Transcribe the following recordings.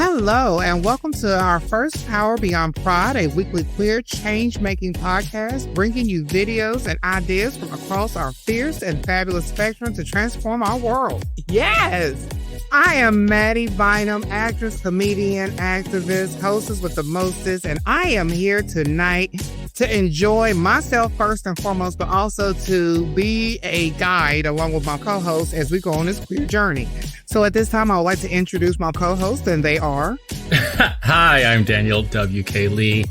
Hello, and welcome to our first Power Beyond Pride, a weekly queer change-making podcast, bringing you videos and ideas from across our fierce and fabulous spectrum to transform our world. Yes! I am Mattie Bynum, actress, comedian, activist, hostess with the mostest, and I am here tonight to enjoy myself first and foremost, but also to be a guide along with my co-host as we go on this queer journey. So at this time, I would like to introduce my co-hosts, and they are... Hi, I'm Daniel W.K. Lee,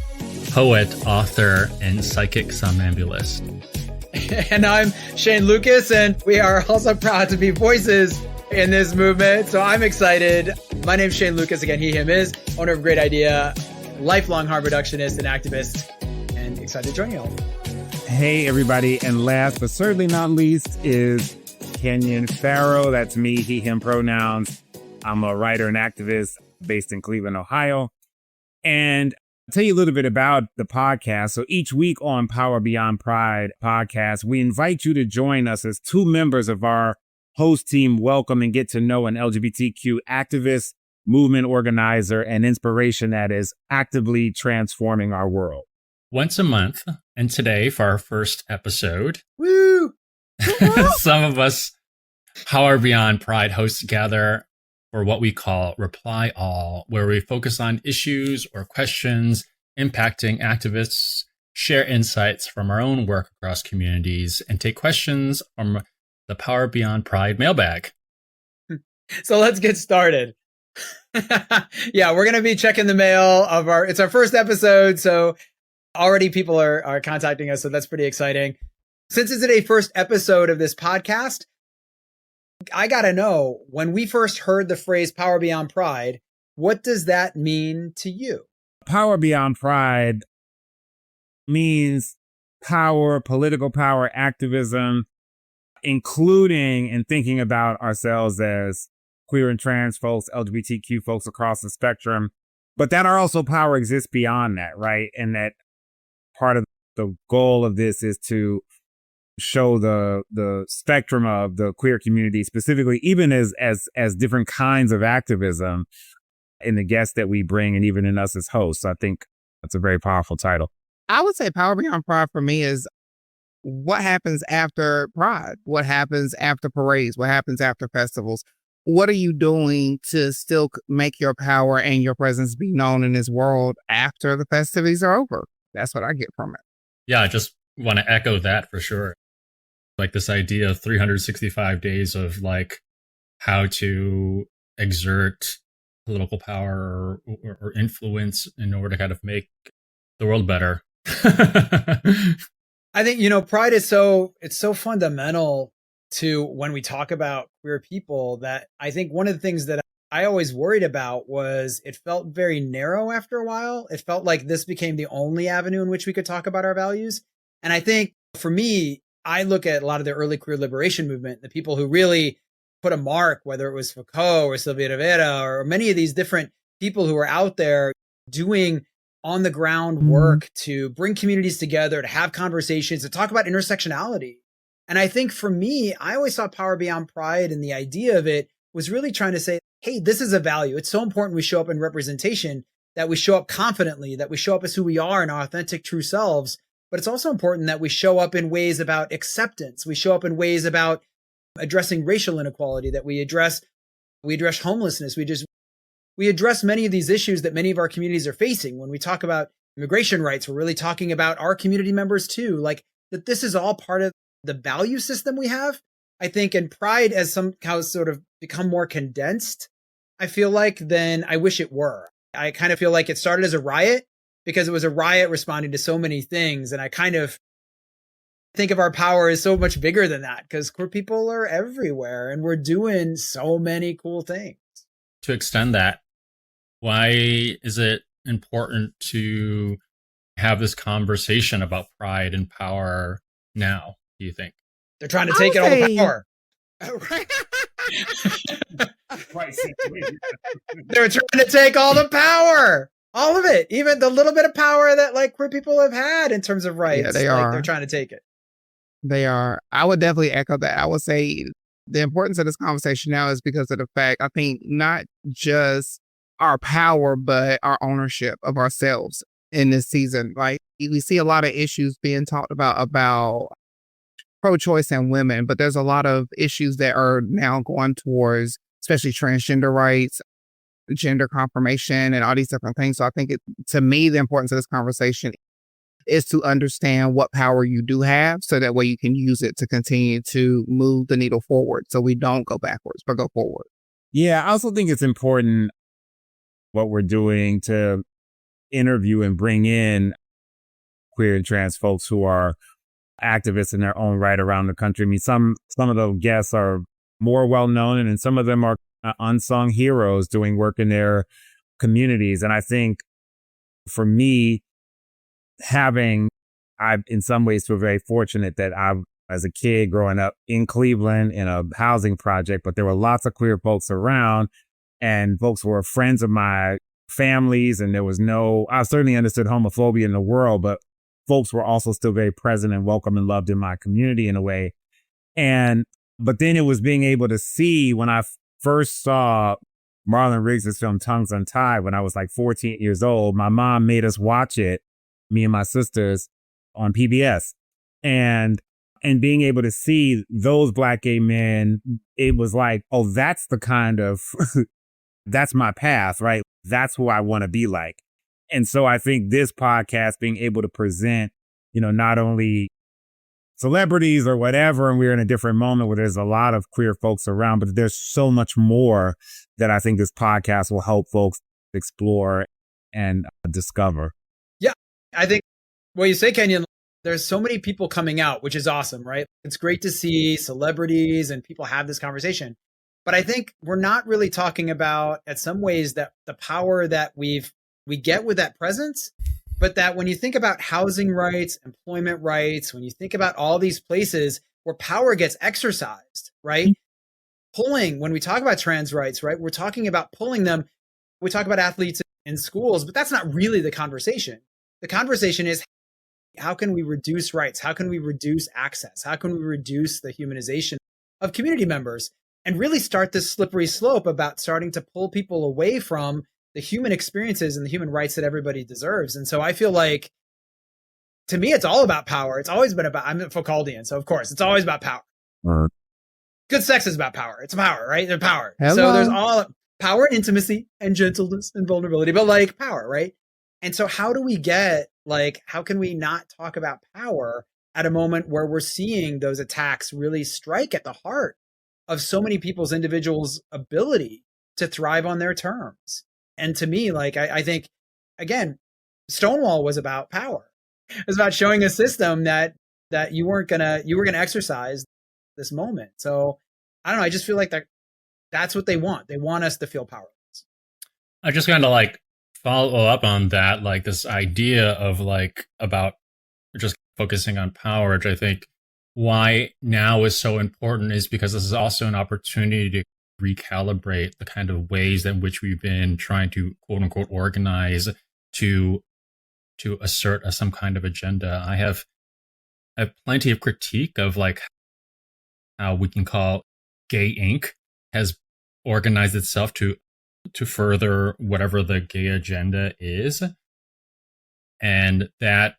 poet, author, and psychic somnambulist. And I'm Shane Lukas, and we are also proud to be voices in this movement. So I'm excited. My name's Shane Lukas, again, he, him, is, owner of Great Idea, lifelong harm reductionist and activist, and excited to join you all. Hey, everybody. And last but certainly not least is Kenyon Farrow. That's me, he, him pronouns. I'm a writer and activist based in Cleveland, Ohio. And I'll tell you a little bit about the podcast. So each week on Power Beyond Pride podcast, we invite you to join us as two members of our host team welcome and get to know an LGBTQ activist, movement organizer, and inspiration that is actively transforming our world. Once a month, and today for our first episode, Woo! some of us Power Beyond Pride hosts gather for what we call Reply All, where we focus on issues or questions impacting activists, share insights from our own work across communities, and take questions from the Power Beyond Pride mailbag. So let's get started. Yeah, we're going to be checking the mail it's our first episode. So already people are contacting us. So that's pretty exciting. Since it's a first episode of this podcast, I got to know, when we first heard the phrase Power Beyond Pride, what does that mean to you? Power Beyond Pride means power, political power, activism, including and thinking about ourselves as queer and trans folks, LGBTQ folks across the spectrum, but that our also power exists beyond that, right? And that part of the goal of this is to show the spectrum of the queer community, specifically, even as different kinds of activism in the guests that we bring, and even in us as hosts. I think that's a very powerful title. I would say Power Beyond Pride for me is what happens after Pride, what happens after parades, what happens after festivals. What are you doing to still make your power and your presence be known in this world after the festivities are over? That's what I get from it. Yeah, I just want to echo that for sure. Like this idea of 365 days of like how to exert political power or influence in order to kind of make the world better. I think, pride is so fundamental to when we talk about queer people, that I think one of the things that I always worried about was it felt very narrow after a while. It felt like this became the only avenue in which we could talk about our values. And I think for me, I look at a lot of the early queer liberation movement, the people who really put a mark, whether it was Foucault or Sylvia Rivera or many of these different people who were out there doing on the ground work to bring communities together, to have conversations, to talk about intersectionality. And I think for me, I always saw Power Beyond Pride, and the idea of it was really trying to say, hey, this is a value. It's so important we show up in representation, that we show up confidently, that we show up as who we are in our authentic, true selves. But it's also important that we show up in ways about acceptance. We show up in ways about addressing racial inequality, that we address homelessness. We address many of these issues that many of our communities are facing. When we talk about immigration rights, we're really talking about our community members too. Like that this is all part of the value system we have. I think, and Pride has somehow sort of become more condensed, I feel like, than I wish it were. I kind of feel like it started as a riot, because it was a riot responding to so many things. And I kind of think of our power as so much bigger than that, because queer people are everywhere and we're doing so many cool things. To extend that, why is it important to have this conversation about pride and power now, do you think? They're trying to take all the power. They're trying to take all the power. All of it, even the little bit of power that like queer people have had in terms of rights. Yeah, they are. They're trying to take it. They are. I would definitely echo that. I would say the importance of this conversation now is because of the fact, I think, not just our power, but our ownership of ourselves in this season. Like we see a lot of issues being talked about pro-choice and women, but there's a lot of issues that are now going towards, especially transgender rights, gender confirmation, and all these different things. So I think to me, the importance of this conversation is to understand what power you do have so that way you can use it to continue to move the needle forward so we don't go backwards, but go forward. Yeah, I also think it's important what we're doing to interview and bring in queer and trans folks who are activists in their own right around the country. I mean, some of the guests are more well-known and some of them are unsung heroes doing work in their communities. And I think for me, I in some ways feel very fortunate that as a kid growing up in Cleveland in a housing project, but there were lots of queer folks around and folks were friends of my families. And I certainly understood homophobia in the world, but folks were also still very present and welcome and loved in my community in a way. But then it was being able to see when I first saw Marlon Riggs' film Tongues Untied when I was like 14 years old. My mom made us watch it, me and my sisters, on PBS. And being able to see those Black gay men, it was like, oh, that's the kind of, that's my path, right? That's who I want to be like. And so I think this podcast being able to present, not only celebrities or whatever, and we're in a different moment where there's a lot of queer folks around, but there's so much more that I think this podcast will help folks explore and discover. Yeah, I think what you say, Kenyon, there's so many people coming out, which is awesome, right? It's great to see celebrities and people have this conversation. But I think we're not really talking about, at some ways, that the power that we get with that presence, but that when you think about housing rights, employment rights, when you think about all these places where power gets exercised, right? Pulling, when we talk about trans rights, right? We're talking about pulling them. We talk about athletes in schools, but that's not really the conversation. The conversation is, how can we reduce rights? How can we reduce access? How can we reduce the humanization of community members and really start this slippery slope about starting to pull people away from the human experiences and the human rights that everybody deserves? And so I feel like, to me, it's all about power. It's always been about, I'm a Foucauldian, so of course, it's always about power. Good sex is about power. It's power, right? They're power. Hello. So there's all power, intimacy, and gentleness and vulnerability, but like power, right? And so how do we how can we not talk about power at a moment where we're seeing those attacks really strike at the heart of so many people's individuals' ability to thrive on their terms? And to me, I think, again, Stonewall was about power. It was about showing a system that you were gonna exercise this moment. So I don't know. I just feel like that's what they want. They want us to feel powerless. I just kind of follow up on that, this idea of about just focusing on power, which I think why now is so important is because this is also an opportunity to recalibrate the kind of ways in which we've been trying to quote unquote organize to assert some kind of agenda. I have plenty of critique of how we can call Gay Inc. has organized itself to further whatever the gay agenda is. And that,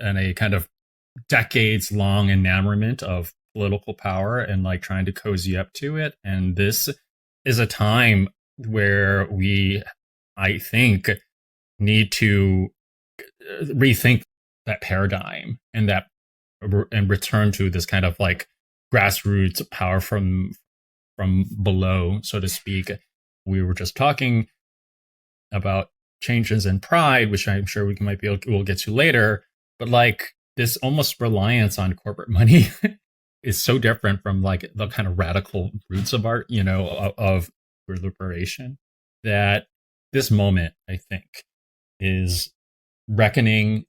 and a kind of decades long enamorment of political power and trying to cozy up to it. And this is a time where we, I think, need to rethink that paradigm and return to this kind of grassroots power from below, so to speak. We were just talking about changes in pride, which I'm sure we'll get to later. But this almost reliance on corporate money is so different from the kind of radical roots of art, of liberation, that this moment, I think, is reckoning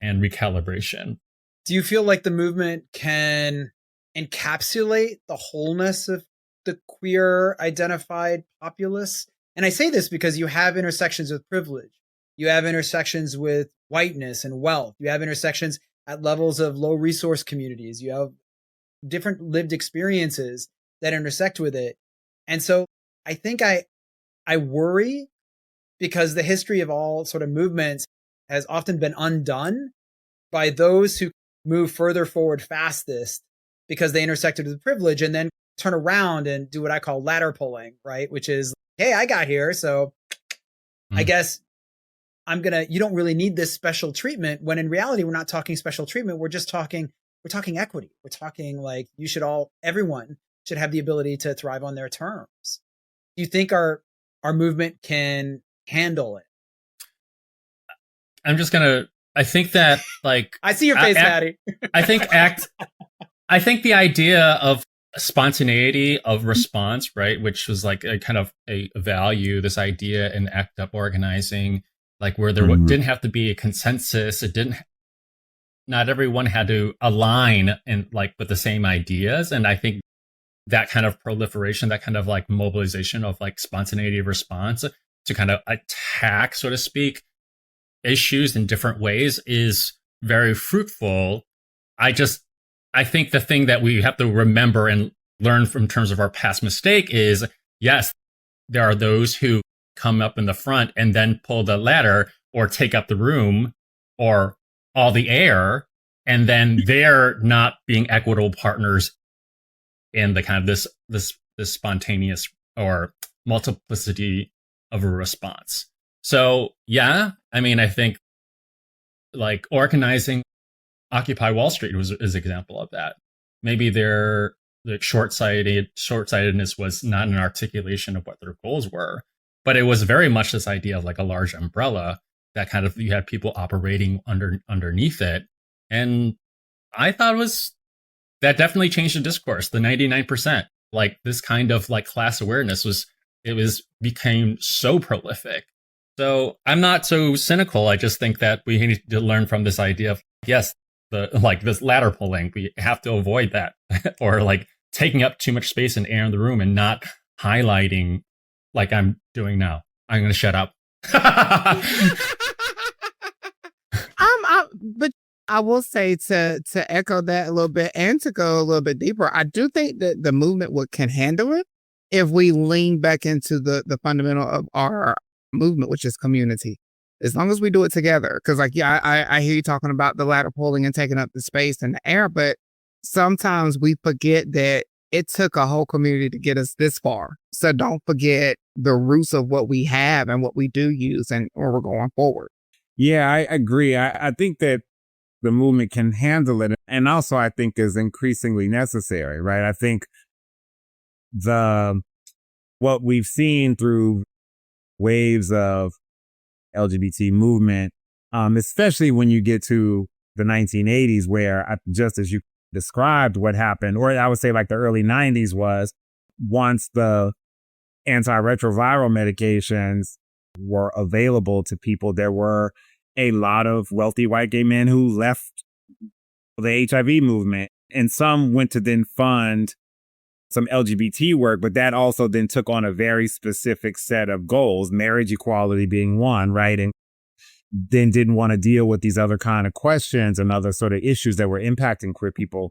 and recalibration. Do you feel like the movement can encapsulate the wholeness of the queer identified populace? And I say this because you have intersections with privilege. You have intersections with whiteness and wealth. You have intersections at levels of low resource communities. You have different lived experiences that intersect with it. And so I think I worry because the history of all sort of movements has often been undone by those who move further forward fastest because they intersected with privilege and then turn around and do what I call ladder pulling, right? Which is, hey, I got here, so I guess you don't really need this special treatment, when in reality, we're not talking special treatment. We're talking equity. We're talking like everyone should have the ability to thrive on their terms. Do you think our movement can handle it? I think that like, I see your face, Mattie. I think the idea of spontaneity of response, right, which was like a kind of a value, this idea in ACT UP organizing, like where there didn't have to be a consensus. Not everyone had to align and like with the same ideas. And I think that kind of proliferation, that kind of like mobilization of like spontaneity of response to kind of attack, so to speak, issues in different ways is very fruitful. I think the thing that we have to remember and learn from terms of our past mistake is, yes, there are those who come up in the front and then pull the ladder or take up the room or all the air, and then they're not being equitable partners in the kind of this spontaneous or multiplicity of a response. So yeah, I mean, I think like organizing Occupy Wall Street is an example of that. Maybe the short-sightedness was not an articulation of what their goals were, but it was very much this idea of like a large umbrella that kind of, you had people operating underneath it. And I thought that definitely changed the discourse. The 99%, like this kind of like class awareness became so prolific. So I'm not so cynical. I just think that we need to learn from this idea of, yes, this ladder pulling, we have to avoid that, or like taking up too much space and air in the room and not highlighting like I'm doing now. I'm going to shut up. But I will say to echo that a little bit and to go a little bit deeper, I do think that the movement can handle it if we lean back into the fundamental of our movement, which is community. As long as we do it together. Because like, yeah, I hear you talking about the ladder pulling and taking up the space and the air, but sometimes we forget that it took a whole community to get us this far. So don't forget the roots of what we have and what we do use and where we're going forward. Yeah, I agree. I think that the movement can handle it. And also I think is increasingly necessary, right? I think what we've seen through waves of LGBT movement, especially when you get to the 1980s, where just as you described what happened, or I would say like the early 90s was, once the antiretroviral medications were available to people, there were a lot of wealthy white gay men who left the HIV movement, and some went to then fund some LGBT work, but that also then took on a very specific set of goals, marriage equality being one, right? And then didn't want to deal with these other kind of questions and other sort of issues that were impacting queer people.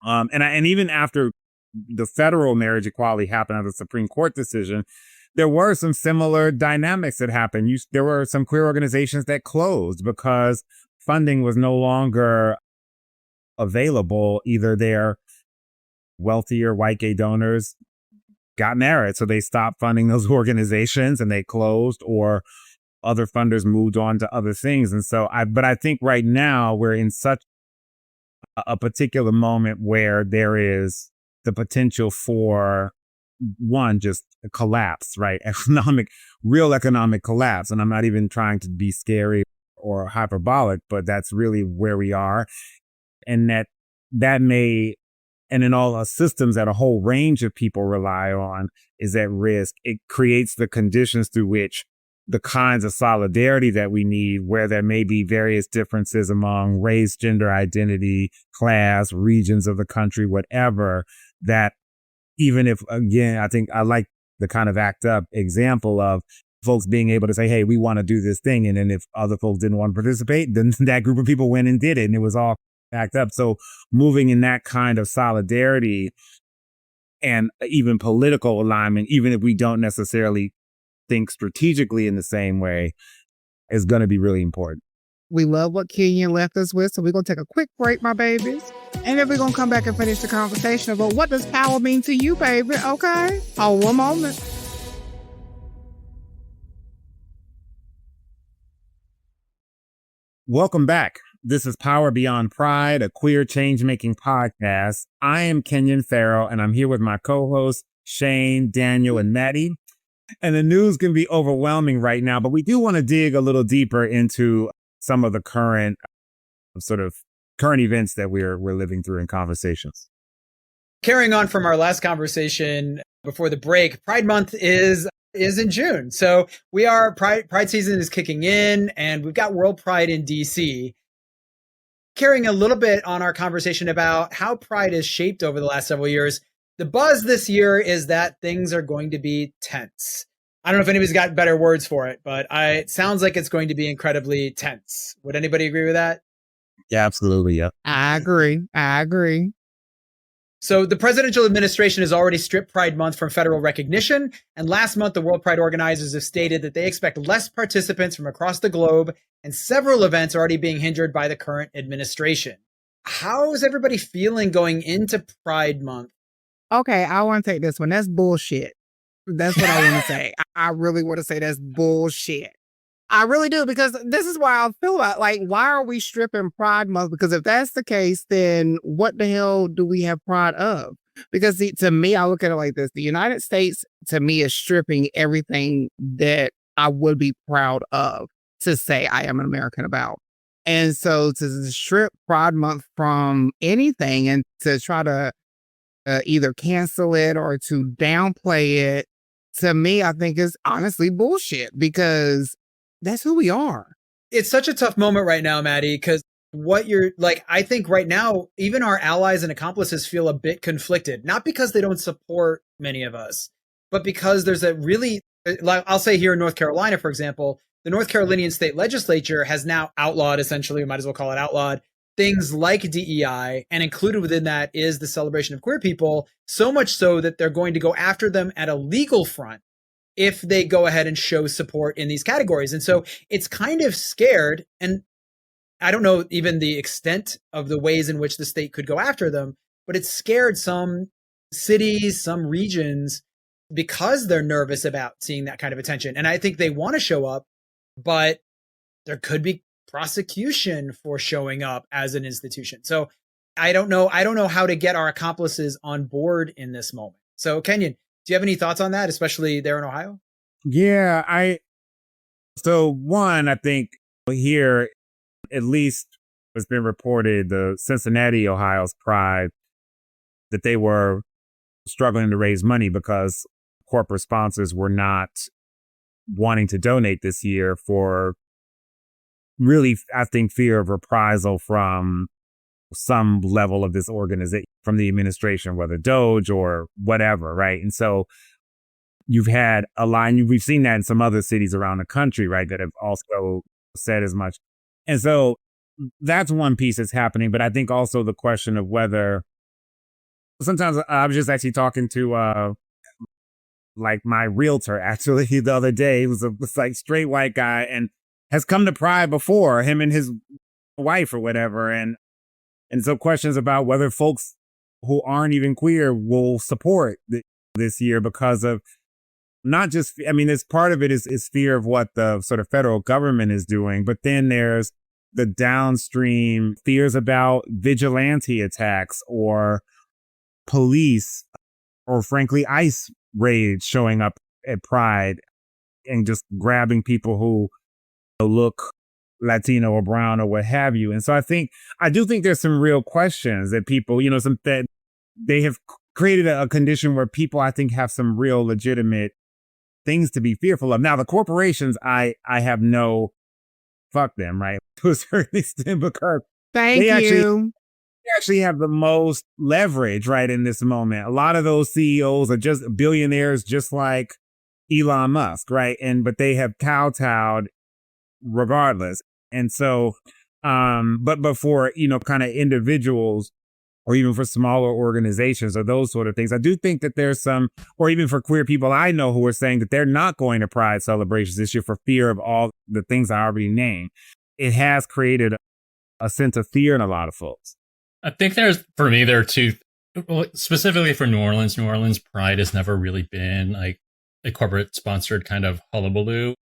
And even after the federal marriage equality happened as a Supreme Court decision, there were some similar dynamics that happened. There were some queer organizations that closed because funding was no longer available. Either their wealthier white gay donors got married, so they stopped funding those organizations and they closed, or other funders moved on to other things. And so but I think right now we're in such a particular moment where there is the potential for one, just a collapse, right? Real economic collapse. And I'm not even trying to be scary or hyperbolic, but that's really where we are. And that may, and in all our systems that a whole range of people rely on is at risk. It creates the conditions through which the kinds of solidarity that we need, where there may be various differences among race, gender identity, class, regions of the country, whatever, that even if, again, I think I like the kind of ACT UP example of folks being able to say, hey, we want to do this thing. And then if other folks didn't want to participate, then that group of people went and did it. And it was all ACT UP. So moving in that kind of solidarity and even political alignment, even if we don't necessarily think strategically in the same way is going to be really important. We love what Kenyon left us with, so we're going to take a quick break, my babies. And then we're going to come back and finish the conversation about what does power mean to you, baby, okay? Oh, one moment. Welcome back. This is Power Beyond Pride, a queer change-making podcast. I am Kenyon Farrow, and I'm here with my co-hosts, Shane, Daniel, and Mattie. And the news can be overwhelming right now, but we do want to dig a little deeper into some of the current events that we're living through in conversations. Carrying on from our last conversation before the break, Pride Month is in June. So Pride season is kicking in, and we've got World Pride in DC. Carrying a little bit on our conversation about how Pride is shaped over the last several years, the buzz this year is that things are going to be tense. I don't know if anybody's got better words for it, but it sounds like it's going to be incredibly tense. Would anybody agree with that? Yeah, absolutely. Yeah. I agree. So the presidential administration has already stripped Pride Month from federal recognition. And last month, the World Pride organizers have stated that they expect less participants from across the globe, and several events are already being hindered by the current administration. How is everybody feeling going into Pride Month? Okay, I want to take this one. That's bullshit. That's what I want to say. I really want to say that's bullshit. I really do, because this is why I feel why are we stripping Pride Month? Because if that's the case, then what the hell do we have pride of? Because to me, I look at it like this. The United States, to me, is stripping everything that I would be proud of to say I am an American about. And so to strip Pride Month from anything and to try to either cancel it or to downplay it, to me, I think is honestly bullshit, because that's who we are. It's such a tough moment right now, Mattie, because I think right now, even our allies and accomplices feel a bit conflicted, not because they don't support many of us, but because there's I'll say here in North Carolina, for example, the North Carolinian state legislature has now outlawed, essentially, we might as well call it outlawed, things like DEI, and included within that is the celebration of queer people, so much so that they're going to go after them at a legal front if they go ahead and show support in these categories. And so it's kind of scared, and I don't know even the extent of the ways in which the state could go after them, but it's scared some cities, some regions, because they're nervous about seeing that kind of attention. And I think they want to show up, but there could be prosecution for showing up as an institution. So I don't know how to get our accomplices on board in this moment. So Kenyon, do you have any thoughts on that, especially there in Ohio? Yeah, I think here, at least it's been reported, the Cincinnati, Ohio's Pride, that they were struggling to raise money because corporate sponsors were not wanting to donate this year for really, I think, fear of reprisal from some level of this organization, from the administration, whether Doge or whatever, right? And so you've had a line, we've seen that in some other cities around the country, right, that have also said as much. And so that's one piece that's happening. But I think also the question of whether, sometimes I was just actually talking to my realtor actually the other day. He was a straight white guy and has come to Pride before, him and his wife or whatever. And so questions about whether folks who aren't even queer will support this year because of not just, this part of it is fear of what the sort of federal government is doing, but then there's the downstream fears about vigilante attacks or police or frankly ICE raids showing up at Pride and just grabbing people who look Latino or brown or what have you. And so I do think there's some real questions that people, that they have created a condition where people, I think, have some real legitimate things to be fearful of. Now, the corporations, I have no, fuck them, right? To a certain extent, because they actually have the most leverage, right, in this moment. A lot of those CEOs are just billionaires, just like Elon Musk, right? But they have kowtowed regardless. And so, but for, kind of individuals, or even for smaller organizations or those sort of things. I do think that there's some, or even for queer people I know who are saying that they're not going to Pride celebrations this year for fear of all the things I already named. It has created a sense of fear in a lot of folks. I think for me, there are two, specifically for New Orleans. New Orleans Pride has never really been like a corporate sponsored kind of hullabaloo.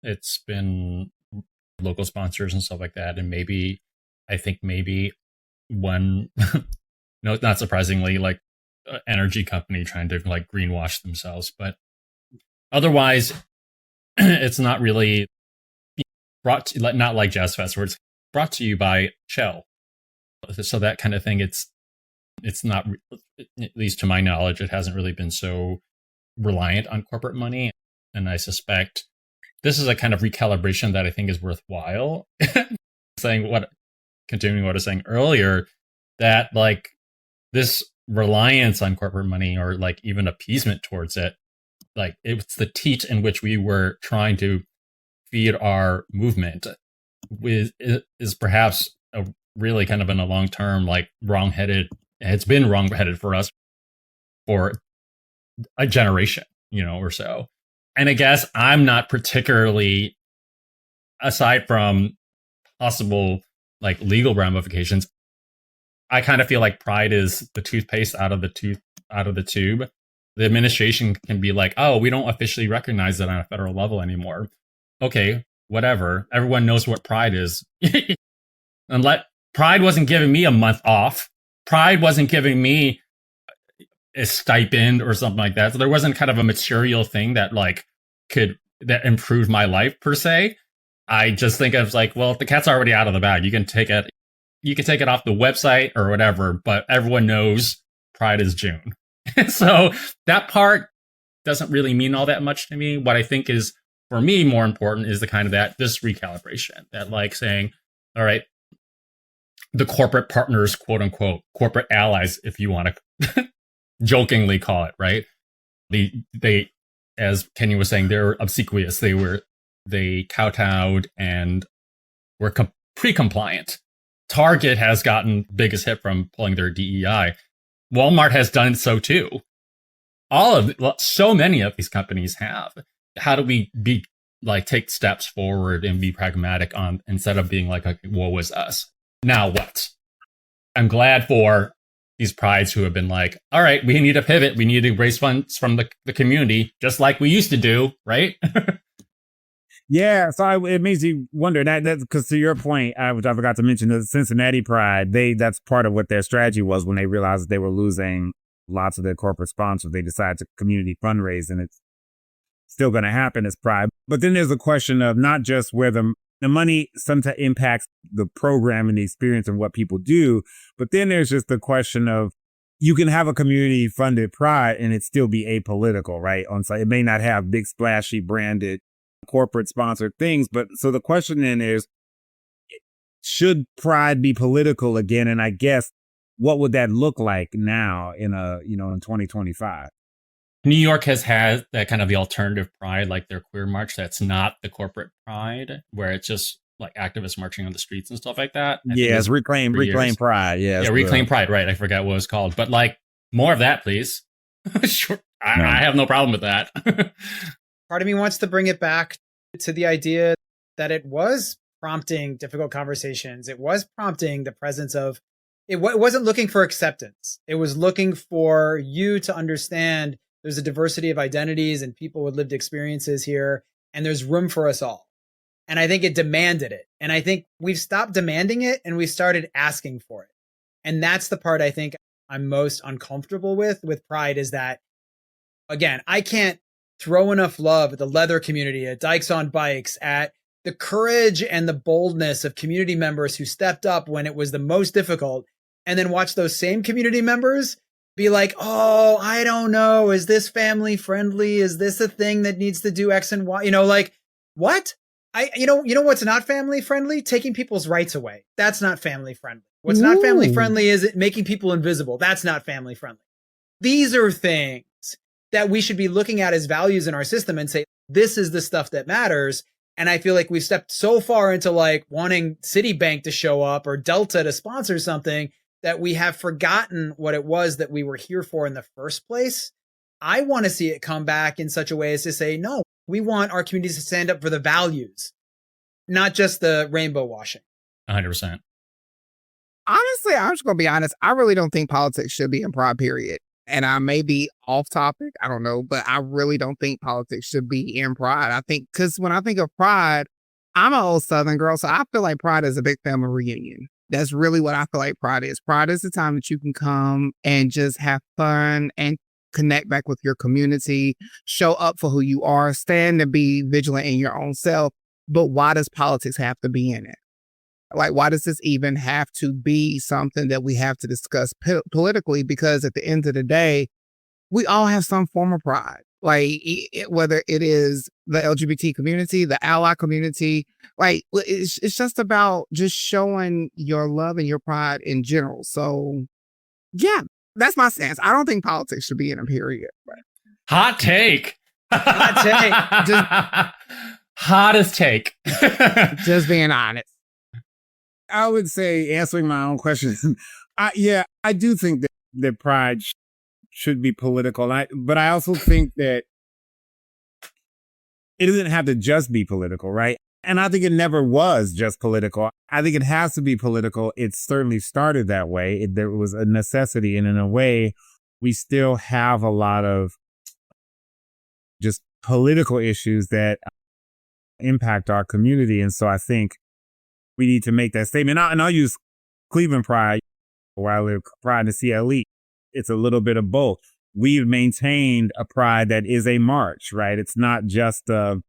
It's been local sponsors and stuff like that. And I think maybe one, no, not surprisingly, like an energy company trying to like greenwash themselves. But otherwise, it's not really brought to, not like Jazz Fest where it's brought to you by Shell. So that kind of thing, it's not, at least to my knowledge, it hasn't really been so reliant on corporate money. And I suspect this is a kind of recalibration that I think is worthwhile. Continuing what I was saying earlier, that like this reliance on corporate money or like even appeasement towards it, like it's the teat in which we were trying to feed our movement is perhaps a really kind of in a long term, like it's been wrong-headed for us for a generation, or so. And I guess I'm not particularly, aside from possible like legal ramifications, I kind of feel like Pride is the toothpaste out of the tube. The administration can be like, oh, we don't officially recognize it on a federal level anymore. Okay, whatever. Everyone knows what Pride is. And Pride wasn't giving me a month off. Pride wasn't giving me a stipend or something like that. So there wasn't kind of a material thing that that improved my life per se. I just think of like, well, the cat's already out of the bag. You can take it off the website or whatever, but everyone knows Pride is June. So that part doesn't really mean all that much to me. What I think is, for me, more important is the kind of this recalibration, that like saying, all right, the corporate partners, quote unquote, corporate allies, if you want to jokingly call it, right? They, as Kenyon was saying, they're obsequious. They kowtowed and were pre-compliant. Target has gotten biggest hit from pulling their DEI. Walmart has done so too. So many of these companies have. How do we take steps forward and be pragmatic instead of being like, woe is us? Now what? I'm glad for these prides who have been like, all right, we need to pivot. We need to raise funds from the community, just like we used to do, right? Yeah, so it makes you wonder that because to your point, which I forgot to mention, the Cincinnati Pride, that's part of what their strategy was when they realized that they were losing lots of their corporate sponsors. They decided to community fundraise, and it's still going to happen as Pride. But then there's a question of not just where the money sometimes impacts the program and the experience and what people do, but then there's just the question of you can have a community funded Pride and it still be apolitical, right? So it may not have big splashy branded corporate sponsored things, but so the question then is, should Pride be political again? And I guess what would that look like now in 2025? New York has had that kind of the alternative Pride, like their queer march. That's not the corporate Pride, where it's just like activists marching on the streets and stuff like that. Yes, reclaim Pride. Yeah, reclaim Pride. Right, I forgot what it was called, but like more of that, please. Sure, I have no problem with that. Part of me wants to bring it back to the idea that it was prompting difficult conversations. It was prompting the presence of, it wasn't looking for acceptance. It was looking for you to understand there's a diversity of identities and people with lived experiences here, and there's room for us all. And I think it demanded it. And I think we've stopped demanding it and we started asking for it. And that's the part I think I'm most uncomfortable with Pride, is that, again, I can't throw enough love at the leather community, at Dykes on Bikes, at the courage and the boldness of community members who stepped up when it was the most difficult, and then watch those same community members be like, oh, I don't know, is this family friendly? Is this a thing that needs to do X and Y? What? You know what's not family friendly? Taking people's rights away. That's not family friendly. What's not family friendly is making people invisible. That's not family friendly. These are things that we should be looking at as values in our system and say, this is the stuff that matters. And I feel like we've stepped so far into like wanting Citibank to show up or Delta to sponsor something that we have forgotten what it was that we were here for in the first place. I want to see it come back in such a way as to say, no, we want our communities to stand up for the values, not just the rainbow washing. 100%. Honestly, I'm just going to be honest. I really don't think politics should be in Pride, period. And I may be off topic. I don't know. But I really don't think politics should be in Pride. I think because when I think of Pride, I'm an old Southern girl. So I feel like Pride is a big family reunion. That's really what I feel like Pride is. Pride is the time that you can come and just have fun and connect back with your community, show up for who you are, stand and be vigilant in your own self. But why does politics have to be in it? Like, why does this even have to be something that we have to discuss politically? Because at the end of the day, we all have some form of pride. Like, whether it is the LGBT community, the ally community, like, it's just about just showing your love and your pride in general. So, yeah, that's my stance. I don't think politics should be in a period. Hot take. Hot take. Just hottest take. Just being honest. I would say, answering my own question, I do think that pride should be political. But I also think that it doesn't have to just be political, right? And I think it never was just political. I think it has to be political. It certainly started that way. There was a necessity. And in a way, we still have a lot of just political issues that impact our community. And so I think we need to make that statement. And I'll use Cleveland Pride, where I live, Pride in the CLE. It's a little bit of both. We've maintained a pride that is a march, right? It's not just, and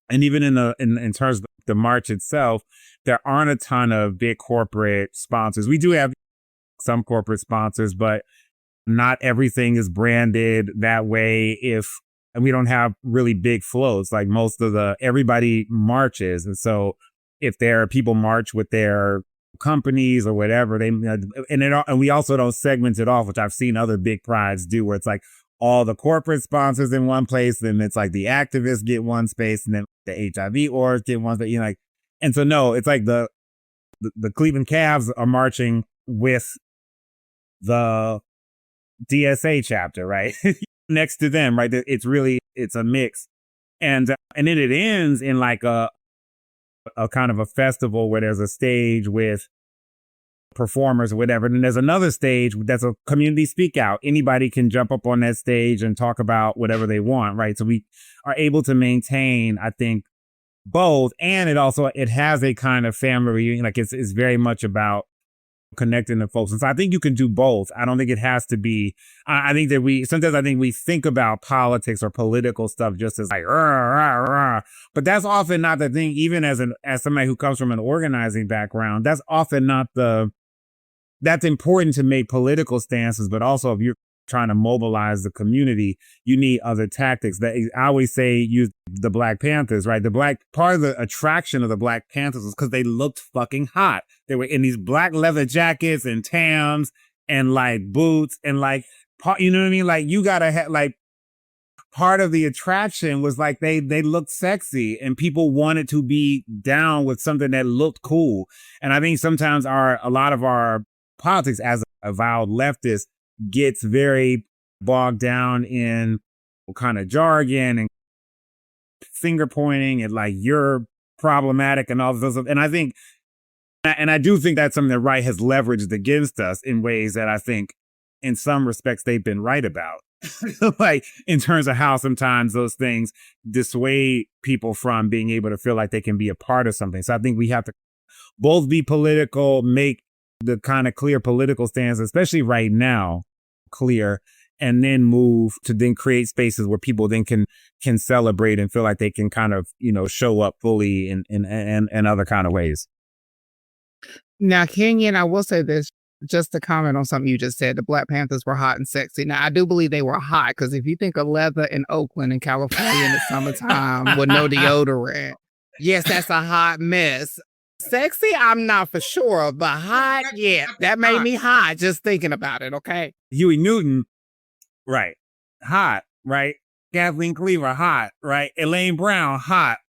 even in terms of the march itself, there aren't a ton of big corporate sponsors. We do have some corporate sponsors, but not everything is branded that way. And we don't have really big floats, like everybody marches. And so if there are people march with their companies or whatever, and we also don't segment it off, which I've seen other big prides do, where it's like all the corporate sponsors in one place, then it's like the activists get one space, and then the HIV orgs get one space, like, and so no, it's like the Cleveland Cavs are marching with the DSA chapter, right? Next to them, right? It's a mix. And then it ends in like a kind of a festival where there's a stage with performers or whatever. And then there's another stage that's a community speak out. Anybody can jump up on that stage and talk about whatever they want, right? So we are able to maintain, I think, both. And it has a kind of family reunion. Like it's very much about connecting to folks. And so I think you can do both. I don't think it has to be, I think that we think about politics or political stuff just as like, but that's often not the thing. Even as somebody who comes from an organizing background, that's often not that's important to make political stances, but also if you're trying to mobilize the community, you need other tactics. That I always say use the Black Panthers, right? Part of the attraction of the Black Panthers was because they looked fucking hot. They were in these black leather jackets and Tams and like boots and like, you know what I mean? Like you gotta have like, part of the attraction was like they looked sexy and people wanted to be down with something that looked cool. And I think sometimes a lot of our politics as avowed leftists gets very bogged down in kind of jargon and finger pointing and like you're problematic and all this stuff. And I do think that's something that right has leveraged against us in ways that I think in some respects they've been right about. Like in terms of how sometimes those things dissuade people from being able to feel like they can be a part of something. So I think we have to both be political, make the kind of clear political stance, especially right now, clear, and then move to then create spaces where people then can celebrate and feel like they can kind of, show up fully in other kind of ways. Now, Kenyon, I will say this, just to comment on something you just said, the Black Panthers were hot and sexy. Now, I do believe they were hot because if you think of leather in Oakland in California in the summertime with no deodorant, yes, that's a hot mess. Sexy, I'm not for sure, but hot, yeah, that made me hot just thinking about it, okay? Huey Newton, right, hot, right? Kathleen Cleaver, hot, right? Elaine Brown, hot.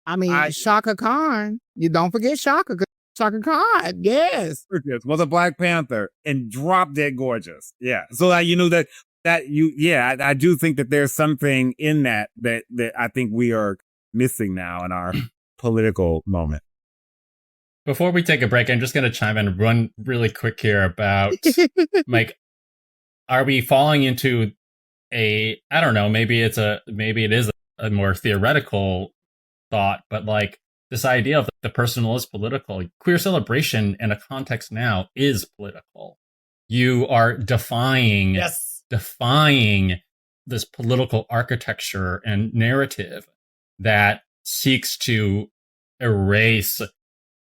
I mean, Shaka Khan, you don't forget Shaka. Shaka Khan, yes. Was a Black Panther and drop dead gorgeous. Yeah. So I do think that there's something in that I think we are missing now in our political moment. Before we take a break, I'm just going to chime in one really quick here about like, are we falling into I don't know, maybe it is a more theoretical thought, but like this idea of the personal is political. Queer celebration in a context now is political. You are defying this political architecture and narrative that seeks to erase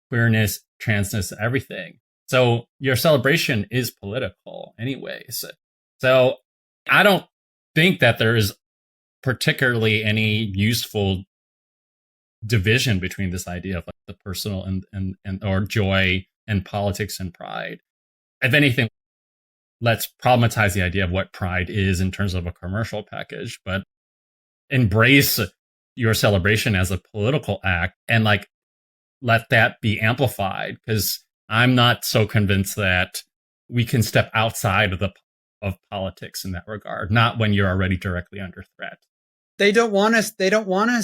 queerness, transness, everything. So your celebration is political anyways. So I don't think that there is particularly any useful division between this idea of like the personal and or joy and politics and pride. If anything, let's problematize the idea of what pride is in terms of a commercial package, but embrace your celebration as a political act and like let that be amplified, because I'm not so convinced that we can step outside of politics in that regard, not when you're already directly under threat. They don't want us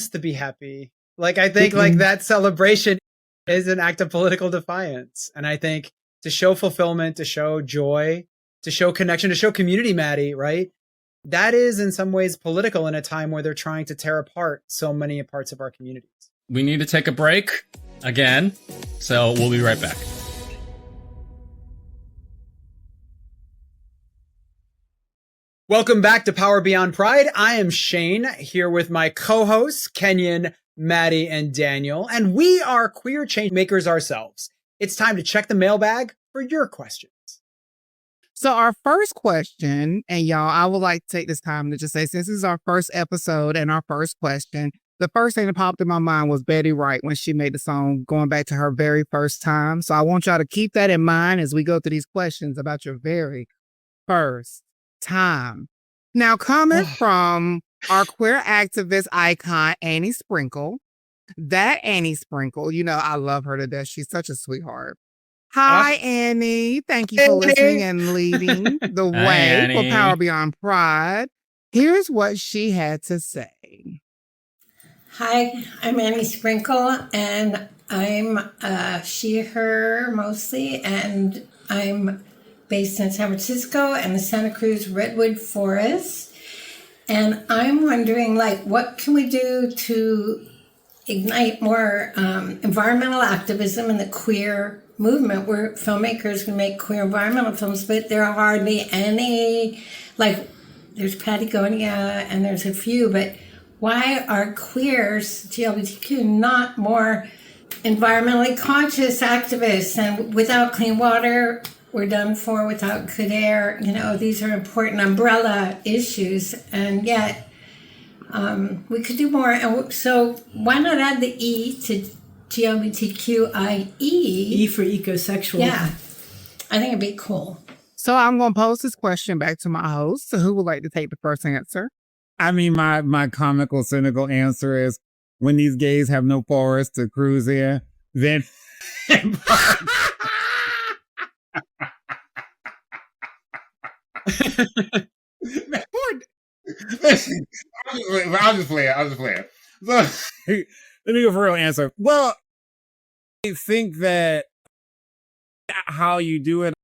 to be happy. Like, I think like that celebration is an act of political defiance. And I think to show fulfillment, to show joy, to show connection, to show community, Mattie, right? That is in some ways political in a time where they're trying to tear apart so many parts of our communities. We need to take a break again, so we'll be right back. Welcome back to Power Beyond Pride. I am Shane, here with my co-hosts, Kenyon, Mattie, and Daniel, and we are queer change makers ourselves. It's time to check the mailbag for your questions. So our first question, and y'all, I would like to take this time to just say, since this is our first episode and our first question, the first thing that popped in my mind was Betty Wright when she made the song going back to her very first time. So I want y'all to keep that in mind as we go through these questions about your very first time. Now, coming from our queer activist icon, Annie Sprinkle. That Annie Sprinkle, you know, I love her to death. She's such a sweetheart. Hi, Annie. Thank you for listening and leading the way for Power Beyond Pride. Here's what she had to say. Hi, I'm Annie Sprinkle, and I'm she, her mostly, and I'm based in San Francisco and the Santa Cruz Redwood Forest. And I'm wondering, like, what can we do to ignite more environmental activism in the queer movement? Where filmmakers can make queer environmental films, but there are hardly any, like, there's Patagonia and there's a few, but why are queers, GLBTQ, not more environmentally conscious activists? And without clean water, we're done for. Without good air, you know, these are important umbrella issues, and yet we could do more. And so why not add the E to GLBTQIE? E for ecosexual. Yeah, I think it'd be cool. So I'm going to pose this question back to my host. So who would like to take the first answer? I mean, my comical, cynical answer is when these gays have no forest to cruise in, then. I'll just play it. So, let me go for a real answer. Well, I think that how you do it,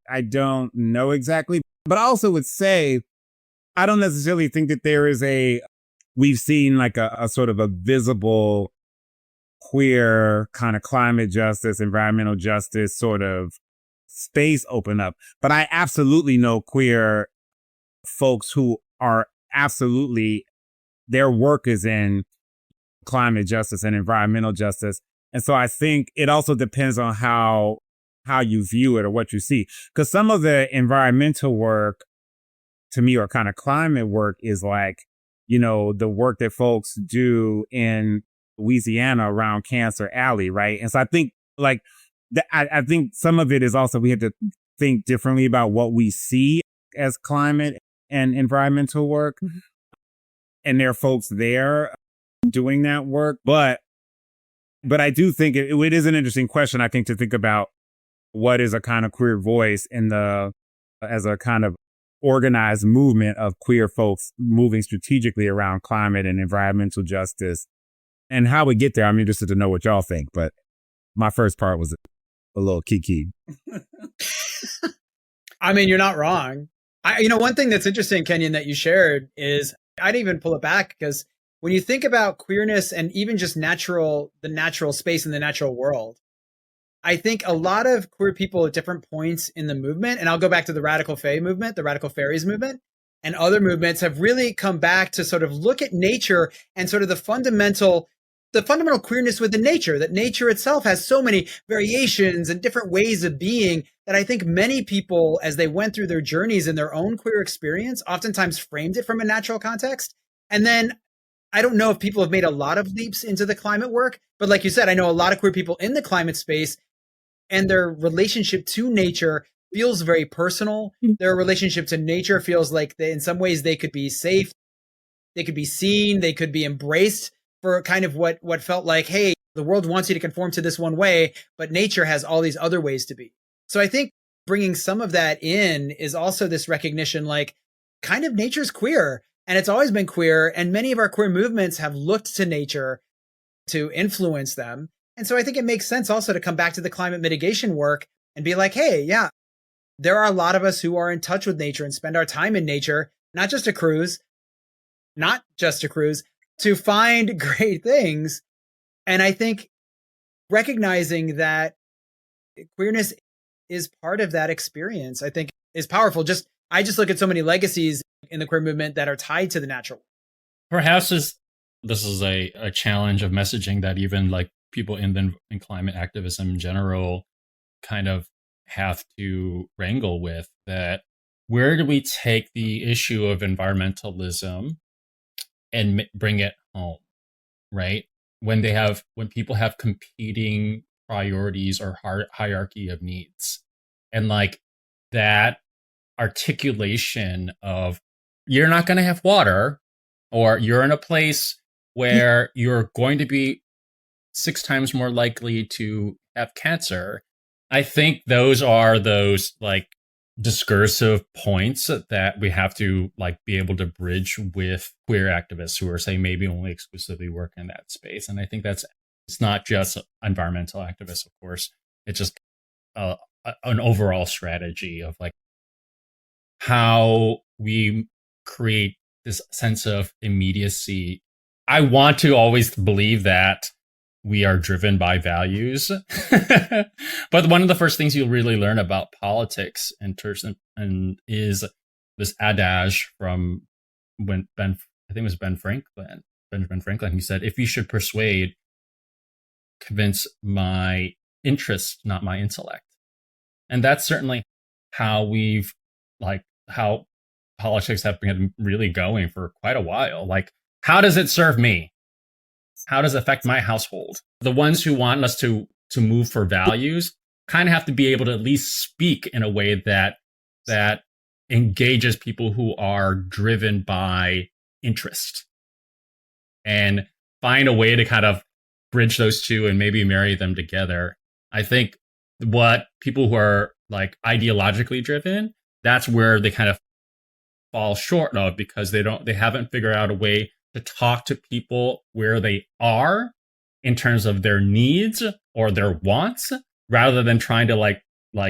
I don't know exactly. But I also would say, I don't necessarily think that there is we've seen like a sort of a visible queer kind of climate justice, environmental justice sort of space open up. But I absolutely know queer folks who are absolutely, their work is in climate justice and environmental justice. And so I think it also depends on how you view it or what you see. Because some of the environmental work, to me, or kind of climate work, is like, you know, the work that folks do in Louisiana around Cancer Alley, right? And so I think like, I think some of it is also we have to think differently about what we see as climate and environmental work. And there are folks there doing that work. But But I do think it is an interesting question, I think, to think about what is a kind of queer voice as a kind of organized movement of queer folks moving strategically around climate and environmental justice, and how we get there. I'm interested to know what y'all think, but my first part was a little kiki. I mean, you're not wrong. One thing that's interesting, Kenyon, that you shared is I'd even pull it back, because when you think about queerness and even just the natural space in the natural world, I think a lot of queer people at different points in the movement, and I'll go back to the Radical Fae movement, the Radical Fairies movement, and other movements have really come back to sort of look at nature and sort of the fundamental queerness within nature, that nature itself has so many variations and different ways of being that I think many people, as they went through their journeys in their own queer experience, oftentimes framed it from a natural context. And then I don't know if people have made a lot of leaps into the climate work, but like you said, I know a lot of queer people in the climate space, and their relationship to nature feels very personal. Their relationship to nature feels like in some ways they could be safe, they could be seen, they could be embraced for kind of what felt like, hey, the world wants you to conform to this one way, but nature has all these other ways to be. So I think bringing some of that in is also this recognition, like, kind of nature's queer, and it's always been queer, and many of our queer movements have looked to nature to influence them. And so I think it makes sense also to come back to the climate mitigation work and be like, hey, yeah, there are a lot of us who are in touch with nature and spend our time in nature, not just to cruise, to find great things. And I think recognizing that queerness is part of that experience, I think, is powerful. I just look at so many legacies in the queer movement that are tied to the natural. Perhaps this is a challenge of messaging that even like people in climate activism in general kind of have to wrangle with, that where do we take the issue of environmentalism and bring it home, right? When people have competing priorities or hierarchy of needs, and like that articulation of, you're not going to have water, or you're in a place where you're going to be 6 times more likely to have cancer. I think those are those like discursive points that we have to like be able to bridge with queer activists who are saying maybe only exclusively work in that space. And I think it's not just environmental activists, of course. It's just an overall strategy of like how we create this sense of immediacy. I want to always believe that we are driven by values. But one of the first things you'll really learn about politics and is this adage from when Benjamin Franklin, he said, if you should persuade, convince my interest, not my intellect. And that's certainly how how politics have been really going for quite a while. Like, how does it serve me? How does it affect my household? The ones who want us to move for values kind of have to be able to at least speak in a way that engages people who are driven by interest, and find a way to kind of bridge those two and maybe marry them together. I think what people who are like ideologically driven, that's where they kind of fall short of, because they haven't figured out a way to talk to people where they are in terms of their needs or their wants, rather than trying to like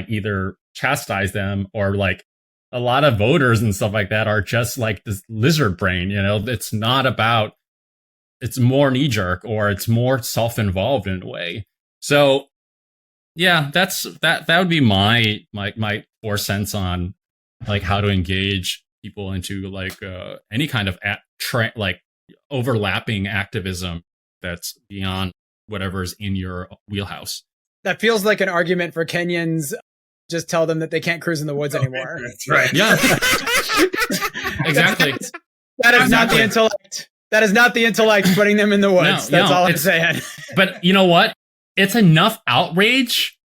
either chastise them, or like a lot of voters and stuff like that are just like this lizard brain, it's not about, it's more knee jerk, or it's more self-involved in a way. So yeah, that would be my 4 cents on like how to engage people into like any kind of like overlapping activism that's beyond whatever's in your wheelhouse. That feels like an argument for Kenyans. Just tell them that they can't cruise in the woods anymore. That's right. Yeah. Exactly. That is not the intellect. That is not the intellect putting them in the woods. That's all I'm saying. But you know what? It's enough outrage.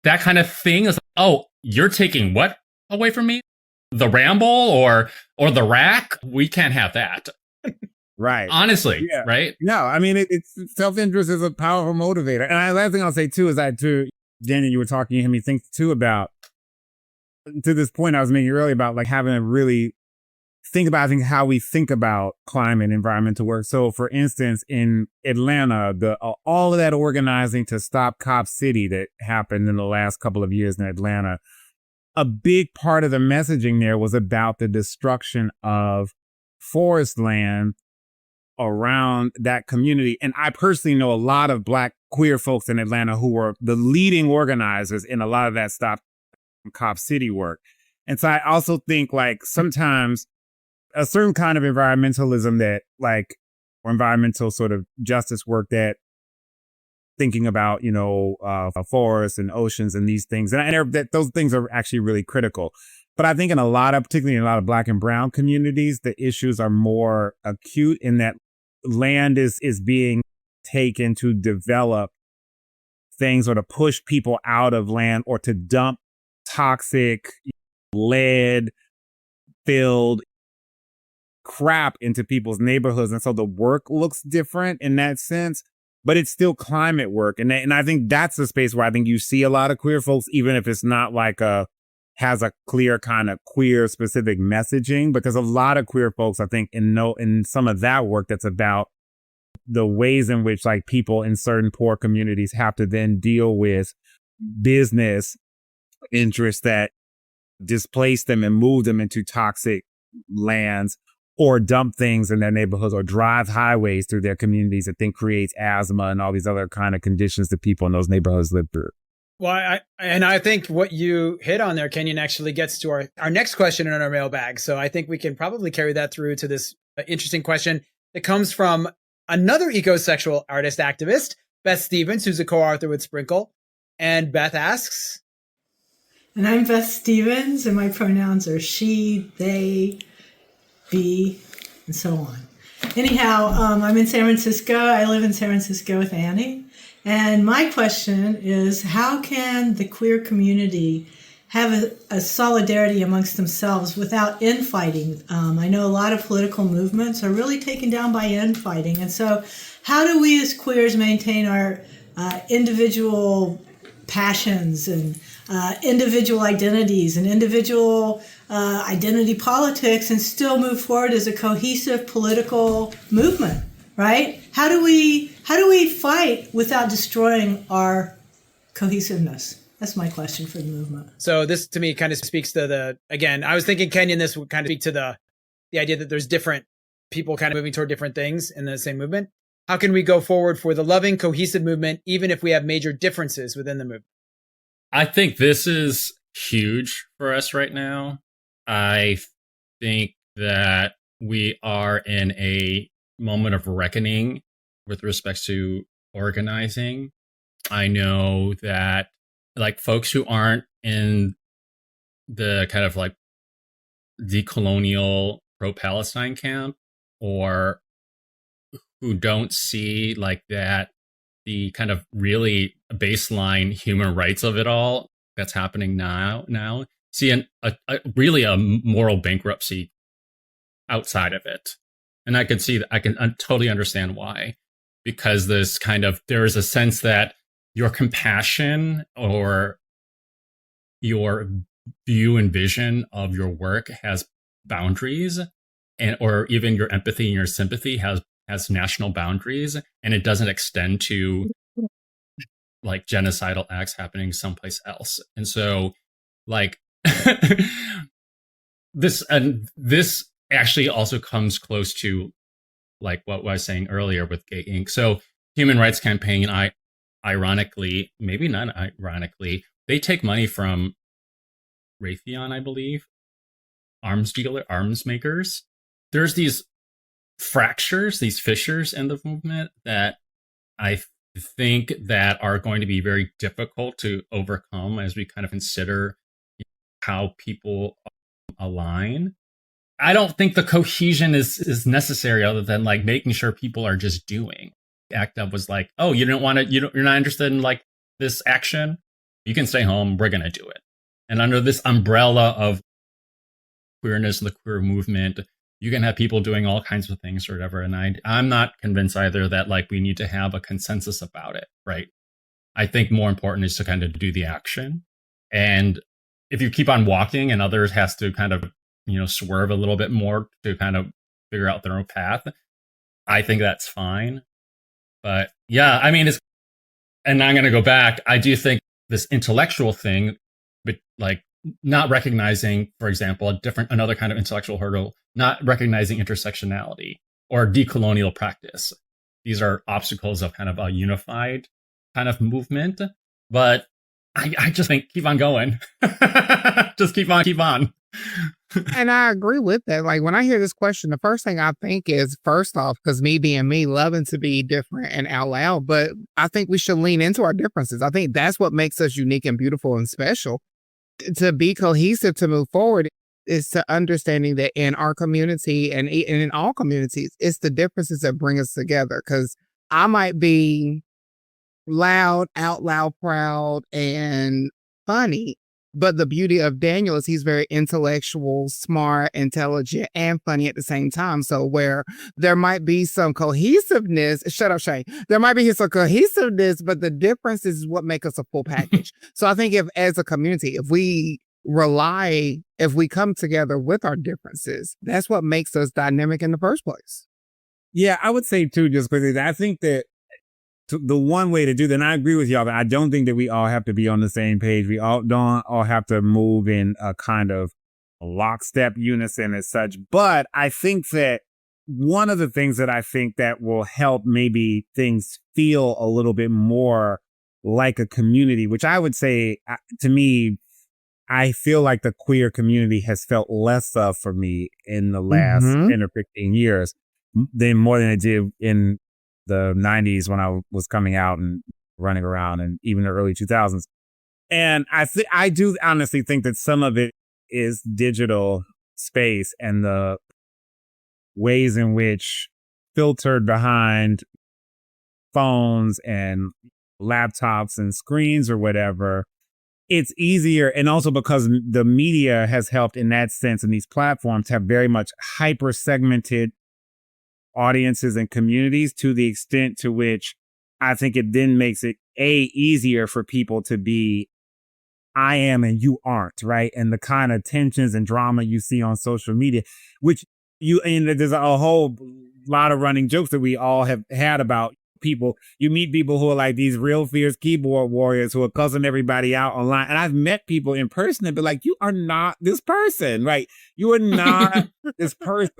That kind of thing is, oh, you're taking what away from me? The ramble or the rack? We can't have that. Right. Honestly, Yeah. right? No, I mean, it's self-interest is a powerful motivator. And last thing I'll say too is Jenny, you were talking to me think too about, to this point I was making earlier about like having to really think about, I think, how we think about climate and environmental work. So for instance, in Atlanta, all of that organizing to stop Cop City that happened in the last couple of years in Atlanta, a big part of the messaging there was about the destruction of forest land around that community. And I personally know a lot of Black queer folks in Atlanta who were the leading organizers in a lot of that Stop Cop City work. And so I also think like sometimes a certain kind of environmentalism that like, or environmental sort of justice work that thinking about, forests and oceans and these things, and that those things are actually really critical. But I think particularly in a lot of Black and brown communities, the issues are more acute in that land is being taken to develop things or to push people out of land or to dump toxic lead filled crap into people's neighborhoods. And so the work looks different in that sense, but it's still climate work. And I think that's the space where I think you see a lot of queer folks, even if it's not like has a clear kind of queer specific messaging, because a lot of queer folks, I think, in some of that work that's about the ways in which like people in certain poor communities have to then deal with business interests that displace them and move them into toxic lands or dump things in their neighborhoods or drive highways through their communities that then creates asthma and all these other kind of conditions that people in those neighborhoods live through. Well, I think what you hit on there, Kenyon, actually gets to our next question in our mailbag. So I think we can probably carry that through to this interesting question that comes from another ecosexual artist activist, Beth Stevens, who's a co-author with Sprinkle. And Beth asks, and I'm Beth Stevens, and my pronouns are she, they, be, and so on. Anyhow, I'm in San Francisco. I live in San Francisco with Annie. And my question is, how can the queer community have a solidarity amongst themselves without infighting? I know a lot of political movements are really taken down by infighting. And so how do we as queers maintain our individual passions and individual identities and individual identity politics and still move forward as a cohesive political movement, right? How do we fight without destroying our cohesiveness? That's my question for the movement. So this to me kind of speaks to again, I was thinking, Kenyon, this would kind of speak to the idea that there's different people kind of moving toward different things in the same movement. How can we go forward for the loving, cohesive movement, even if we have major differences within the movement? I think this is huge for us right now. I think that we are in a moment of reckoning with respect to organizing. I know that like folks who aren't in the kind of like decolonial pro-Palestine camp or who don't see like that the kind of really baseline human rights of it all that's happening now see really a moral bankruptcy outside of it. And I can see that I totally understand why, because there is a sense that your compassion or your view and vision of your work has boundaries, and or even your empathy and your sympathy has national boundaries, and it doesn't extend to like genocidal acts happening someplace else. And so like this actually also comes close to like what I was saying earlier with Gay Inc. So Human Rights Campaign, ironically, maybe not ironically, they take money from Raytheon, I believe, arms makers. There's these fractures, these fissures in the movement that I think that are going to be very difficult to overcome as we kind of consider how people align. I don't think the cohesion is necessary other than like making sure people are just doing. ACT UP was like, oh, you're not interested in like this action? You can stay home. We're going to do it. And under this umbrella of queerness and the queer movement, you can have people doing all kinds of things or whatever. And I'm not convinced either that like we need to have a consensus about it, right? I think more important is to kind of do the action. And if you keep on walking and others has to kind of, swerve a little bit more to kind of figure out their own path, I think that's fine. But yeah, I mean, and I'm going to go back. I do think this intellectual thing, but like not recognizing, for example, another kind of intellectual hurdle, not recognizing intersectionality or decolonial practice. These are obstacles of kind of a unified kind of movement. But I just think keep on going. Just keep on. And I agree with that. Like when I hear this question, the first thing I think is, first off, because me being me, loving to be different and out loud, but I think we should lean into our differences. I think that's what makes us unique and beautiful and special. To be cohesive, to move forward, is to understanding that in our community and in all communities, it's the differences that bring us together. Because I might be loud, out loud, proud, and funny. But the beauty of Daniel is he's very intellectual, smart, intelligent, and funny at the same time. So where there might be some cohesiveness, shut up, Shay. There might be some cohesiveness, but the difference is what makes us a full package. So I think if as a community, if we come together with our differences, that's what makes us dynamic in the first place. Yeah, I would say too, just quickly, I think that the one way to do that, and I agree with y'all, but I don't think that we all have to be on the same page. We all don't all have to move in a kind of lockstep unison as such. But I think that one of the things that I think that will help maybe things feel a little bit more like a community, which I would say, to me, I feel like the queer community has felt less of for me in the last 10 or 15 years than more than it did in the 90s when I was coming out and running around, and even the early 2000s. And I do honestly think that some of it is digital space and the ways in which filtered behind phones and laptops and screens or whatever, it's easier. And also because the media has helped in that sense, and these platforms have very much hyper segmented audiences and communities to the extent to which I think it then makes it easier for people to be I am and you aren't, right? And the kind of tensions and drama you see on social media, which and there's a whole lot of running jokes that we all have had about people. You meet people who are like these real fierce keyboard warriors who are cussing everybody out online. And I've met people in person and be like, you are not this person, right? You are not this person.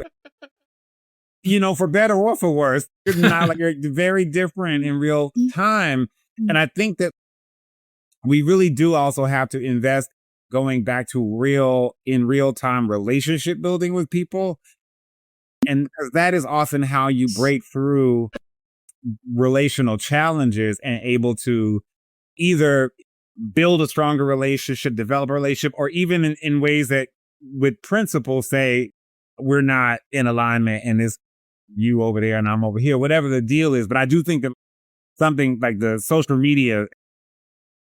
For better or for worse, you're not like, you're very different in real time. And I think that we really do also have to invest going back to real time relationship building with people. And because that is often how you break through relational challenges and able to either build a stronger relationship, develop a relationship, or even in ways that with principles say we're not in alignment and it's you over there and I'm over here, whatever the deal is. But I do think that something like the social media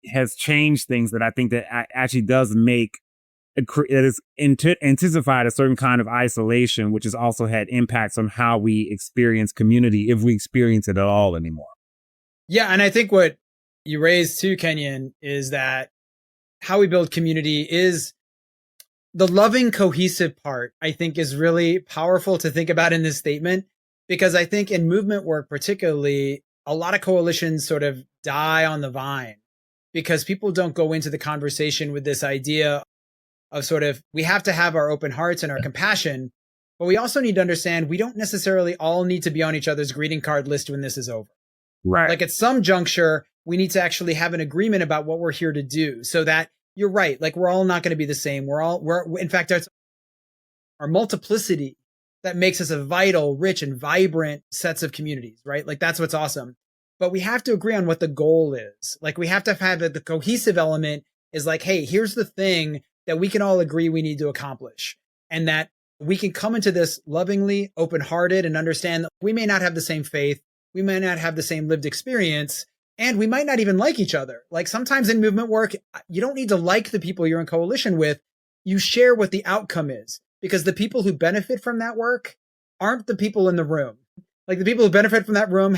has changed things that I think that actually does make it has intensified a certain kind of isolation, which has also had impacts on how we experience community, if we experience it at all anymore. Yeah. And I think what you raised too, Kenyon, is that how we build community is the loving, cohesive part, I think is really powerful to think about in this statement, because I think in movement work, particularly, a lot of coalitions sort of die on the vine because people don't go into the conversation with this idea of sort of, we have to have our open hearts and our compassion, but we also need to understand we don't necessarily all need to be on each other's greeting card list when this is over. Right. Like at some juncture, we need to actually have an agreement about what we're here to do, so that you're right. Like we're all not going to be the same. We're in fact, our multiplicity that makes us a vital, rich, and vibrant sets of communities, right? Like that's what's awesome. But we have to agree on what the goal is. Like we have to have the cohesive element is like, hey, here's the thing that we can all agree we need to accomplish. And that we can come into this lovingly, open-hearted, and understand that we may not have the same faith. We may not have the same lived experience. And we might not even like each other. Like sometimes in movement work, you don't need to like the people you're in coalition with. You share what the outcome is. because the people who benefit from that work aren't the people in the room. Like the people who benefit from that room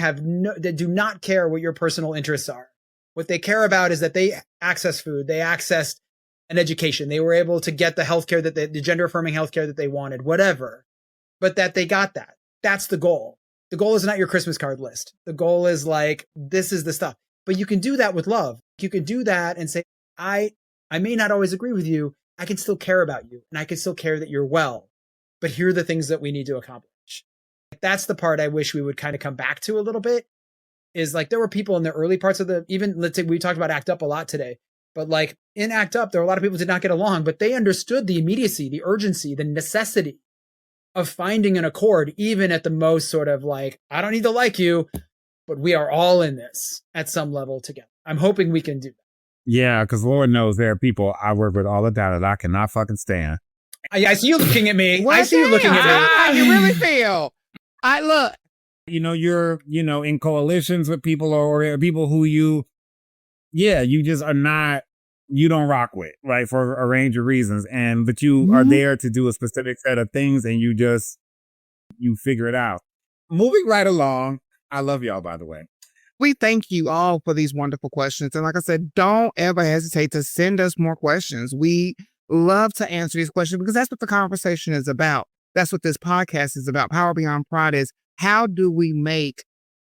they do not care what your personal interests are. What they care about is that they access food, they accessed an education, they were able to get the healthcare the gender affirming healthcare that they wanted, whatever. But that they got that. That's the goal. The goal is not your Christmas card list. The goal is like, this is the stuff. But you can do that with love. You can do that and say, I may not always agree with you. I can still care about you and I can still care that you're well. But here are the things that we need to accomplish. That's the part I wish we would kind of come back to a little bit, is like there were people in the early parts of let's say we talked about ACT UP a lot today, but like in ACT UP, there were a lot of people who did not get along, but they understood the immediacy, the urgency, the necessity of finding an accord, even at the most sort of like, I don't need to like you, but we are all in this at some level together. I'm hoping we can do that. Yeah, because Lord knows there are people I work with all the time that I cannot fucking stand. I see you looking at me. Well, I see you looking at me. How you really feel? Look. You're, in coalitions with people or people who you just are not, you don't rock with, right? For a range of reasons. But you are there to do a specific set of things and you figure it out. Moving right along. I love y'all, by the way. We thank you all for these wonderful questions. And like I said, don't ever hesitate to send us more questions. We love to answer these questions because that's what the conversation is about. That's what this podcast is about. Power Beyond Pride is, how do we make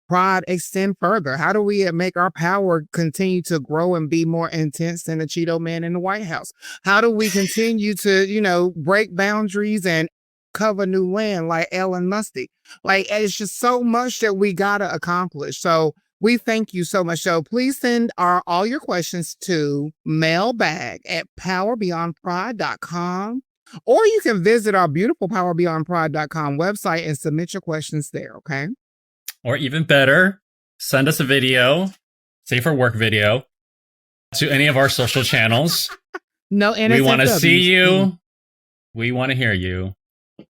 pride extend further? How do we make our power continue to grow and be more intense than the Cheeto man in the White House? How do we continue to, break boundaries and cover new land like Ellen Musty? Like, it's just so much that we got to accomplish. So we thank you so much. So please send all your questions to mailbag@powerbeyondpride.com. Or you can visit our beautiful powerbeyondpride.com website and submit your questions there, okay? Or even better, send us a video, safe for work video, to any of our social channels. No NSFWs. We want to see you. We want to hear you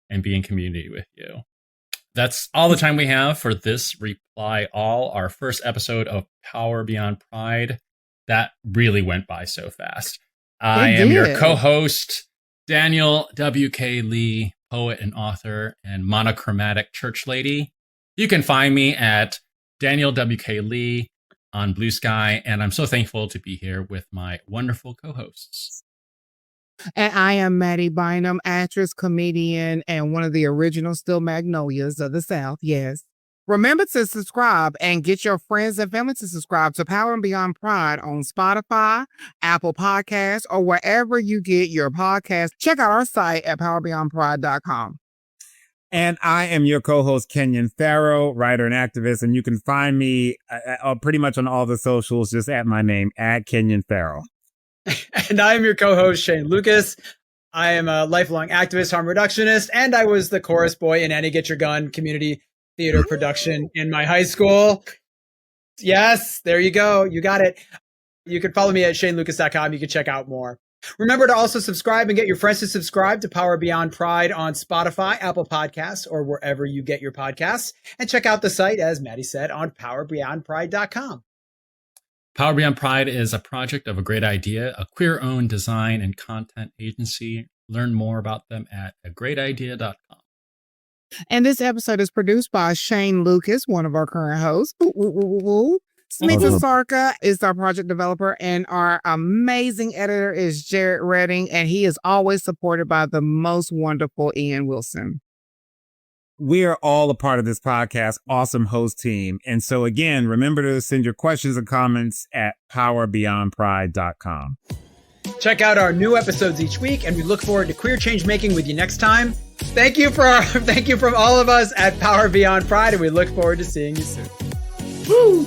and be in community with you. That's all the time we have for this Reply All, our first episode of Power Beyond Pride. That really went by so fast. I am your co-host, Daniel W.K. Lee, poet and author and monochromatic church lady. You can find me at Daniel W.K. Lee on Blue Sky, and I'm so thankful to be here with my wonderful co-hosts. And I am Mattie Bynum, actress, comedian, and one of the original Still Magnolias of the South, yes. Remember to subscribe and get your friends and family to subscribe to Power and Beyond Pride on Spotify, Apple Podcasts, or wherever you get your podcasts. Check out our site at powerbeyondpride.com. And I am your co-host, Kenyon Farrow, writer and activist. And you can find me pretty much on all the socials, just at my name, at Kenyon Farrow. And I am your co-host, Shane Lukas. I am a lifelong activist, harm reductionist, and I was the chorus boy in Annie Get Your Gun community theater production in my high school. Yes, there you go. You got it. You can follow me at shanelukas.com. You can check out more. Remember to also subscribe and get your friends to subscribe to Power Beyond Pride on Spotify, Apple Podcasts, or wherever you get your podcasts. And check out the site, as Mattie said, on powerbeyondpride.com. Power Beyond Pride is a project of A Great Idea, a queer-owned design and content agency. Learn more about them at agreatidea.com. And this episode is produced by Shane Lukas, one of our current hosts. Smita Sarka is our project developer, and our amazing editor is Jared Redding, and he is always supported by the most wonderful Ian Wilson. We are all a part of this podcast awesome host team. And so again, remember to send your questions and comments at powerbeyondpride.com. Check out our new episodes each week, and we look forward to queer change making with you next time. Thank you from all of us at Power Beyond Pride, and we look forward to seeing you soon. Woo!